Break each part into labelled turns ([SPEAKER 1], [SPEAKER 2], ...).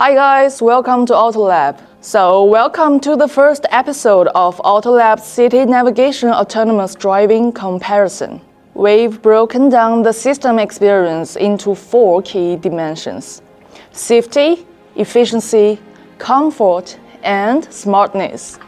[SPEAKER 1] Hi guys, welcome to AutoLab. Welcome to the first episode of AutoLab's City Navigation Autonomous Driving Comparison. We've broken down the system experience into 4 key dimensions: safety, efficiency, comfort, and smartness.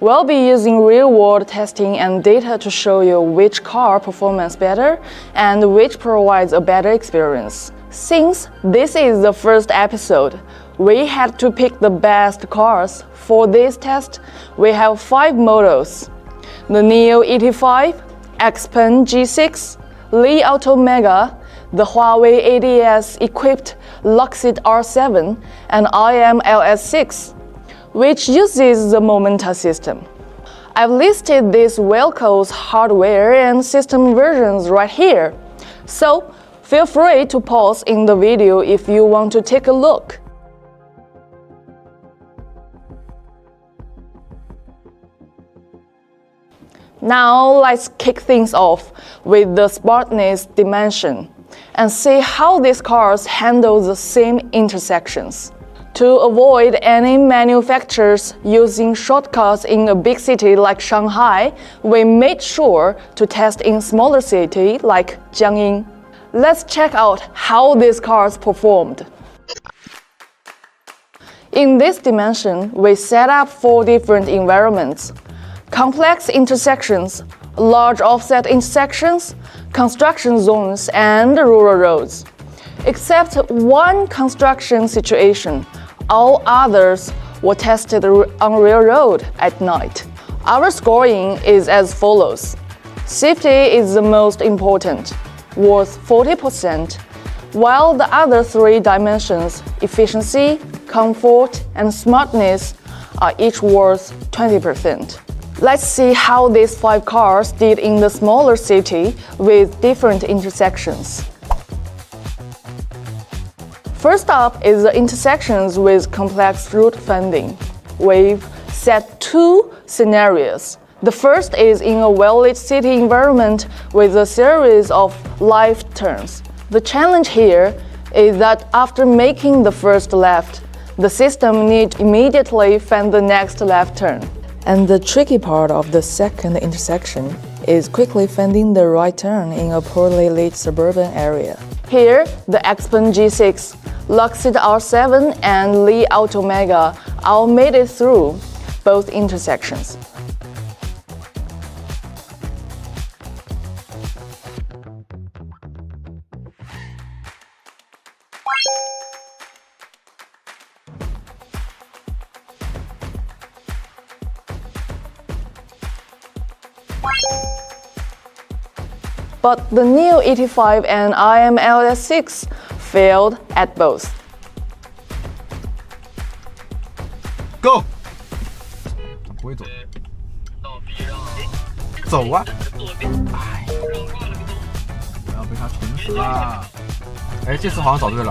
[SPEAKER 1] We'll be using real-world testing and data to show you which car performs better and which provides a better experience. Since this is the first episode, we had to pick the best cars. For this test, we have 5 models: the NIO ET5, Xpeng G6, Li Auto Mega, the Huawei ADS-equipped LUXEED R7, and IM LS6, which uses the Momenta system. I've listed these vehicles' hardware and system versions right here, so feel free to pause in the video if you want to take a look. Now let's kick things off with the smartness dimension and see how these cars handle the same intersections. To avoid any manufacturers using shortcuts in a big city like Shanghai, we made sure to test in smaller cities like Jiangyin. Let's check out how these cars performed. In this dimension, we set up 4 different environments: complex intersections, large offset intersections, construction zones, and rural roads. Except one construction situation, all others were tested on real road at night. Our scoring is as follows. Safety is the most important, worth 40%, while the other 3 dimensions, efficiency, comfort, and smartness, are each worth 20%. Let's see how these 5 cars did in the smaller city with different intersections. First up is the intersections with complex route finding. We've set 2 scenarios. The first is in a well-lit city environment with a series of live turns. The challenge here is that after making the first left, the system needs to immediately find the next left turn. And the tricky part of the second intersection is quickly finding the right turn in a poorly lit suburban area. Here, the Xpeng G6, LUXEED R7, and Li Auto Mega all made it through both intersections. But the NIO ET5 and IM LS6 failed at both.
[SPEAKER 2] Go！ 不会走，走啊！哎，不要被他蠢死啦！哎，这次好像找对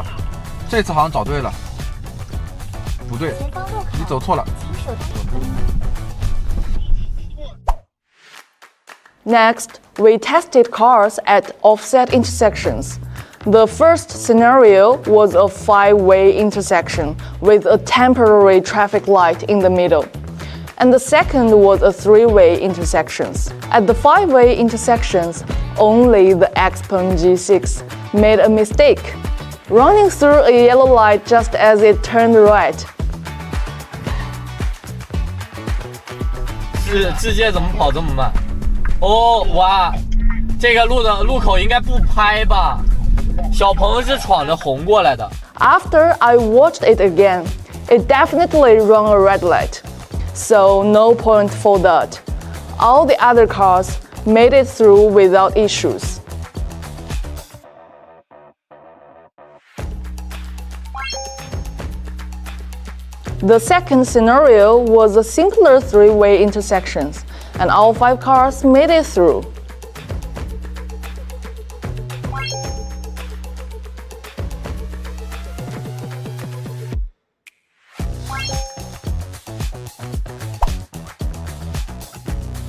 [SPEAKER 2] 了，不对，你走错了。
[SPEAKER 1] Next, we tested cars at offset intersections. The first scenario was a 5-way intersection with a temporary traffic light in the middle. And the second was a 3-way intersections. At the 5-way intersections, only the Xpeng G6 made a mistake, running through a yellow light just as it turned right.
[SPEAKER 3] 世界怎么跑这么慢？哦，哇，这个路口应该不拍吧？小鹏是闯着红过来的。
[SPEAKER 1] After I watched it again, it definitely ran a red light, so no point for that. All the other cars made it through without issues. The second scenario was a simpler 3-way intersections, and all 5 cars made it through.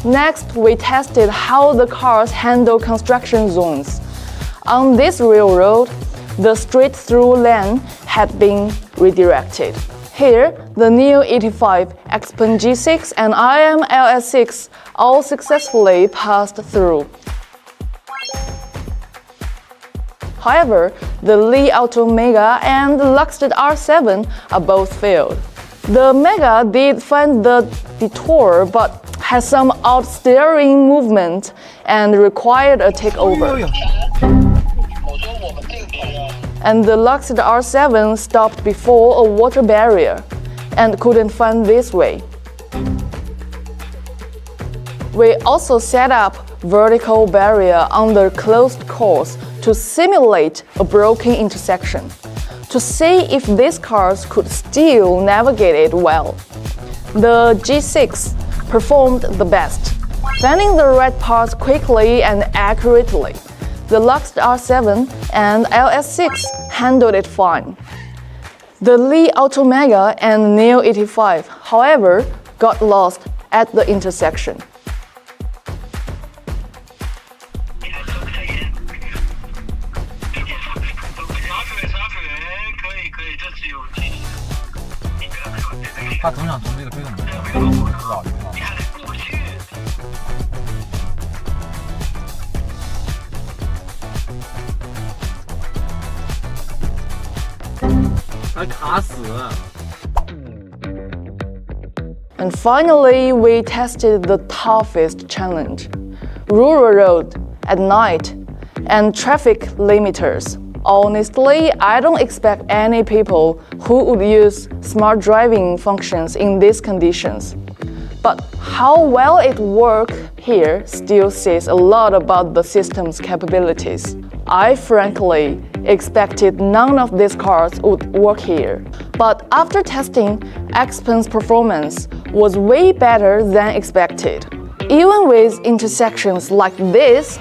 [SPEAKER 1] Next, we tested how the cars handle construction zones. On this railroad, the straight-through lane had been redirected. Here, the NIO ET5, Xpeng G6 and IM LS6 all successfully passed through. However, the Li Auto Mega and the LUXEED R7 are both failed. The Mega did find the detour but had some odd steering movement and required a takeover. And the LUXEED R7 stopped before a water barrier and couldn't find this way. We also set up vertical barrier on the closed course to simulate a broken intersection, to see if these cars could still navigate it well. The G6 performed the best, finding the right parts quickly and accurately. The LUXEED R7 and LS6 handled it fine. The Li Auto Mega and NIO ET5, however, got lost at the intersection. And finally, we tested the toughest challenge: rural road at night and traffic limiters. Honestly, I don't expect any people who would use smart driving functions in these conditions. But how well it works here still says a lot about the system's capabilities. I frankly expected none of these cars would work here. But after testing, Xpeng's performance was way better than expected. Even with intersections like this,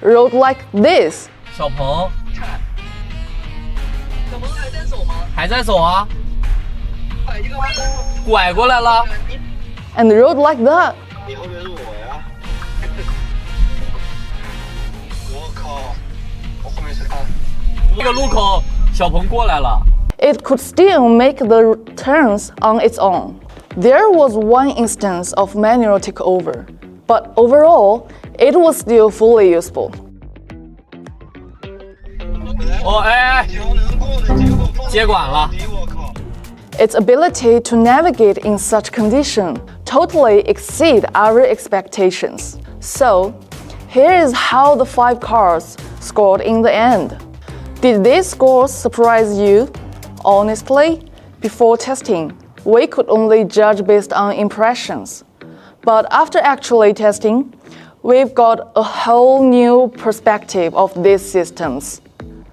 [SPEAKER 1] road like this,
[SPEAKER 3] 小鹏还在走啊，拐过来了。
[SPEAKER 1] and road like that.
[SPEAKER 4] 你后面是我呀！我靠，我后面是他。
[SPEAKER 3] 这个路口，小鹏过来了。
[SPEAKER 1] It could still make the turns on its own. There was one instance of manual takeover, but overall, it was still fully useful.
[SPEAKER 3] 哦，哎，接管了。
[SPEAKER 1] Its ability to navigate in such condition totally exceed our expectations. So, here is how the 5 cars scored in the end. Did these scores surprise you? Honestly, before testing, we could only judge based on impressions. But after actually testing, we've got a whole new perspective of these systems.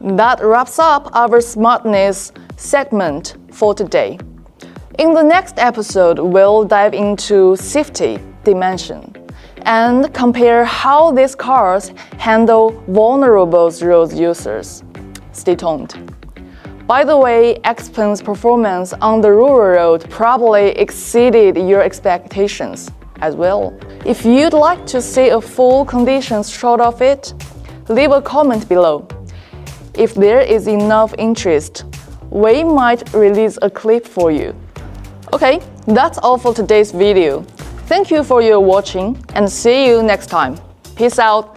[SPEAKER 1] That wraps up our smartness segment for today. In the next episode, we'll dive into safety dimension and compare how these cars handle vulnerable road users. Stay tuned. By the way, Xpeng's performance on the rural road probably exceeded your expectations as well. If you'd like to see a full conditions shot of it, leave a comment below. If there is enough interest, we might release a clip for you. Okay, that's all for today's video. Thank you for your watching and see you next time. Peace out.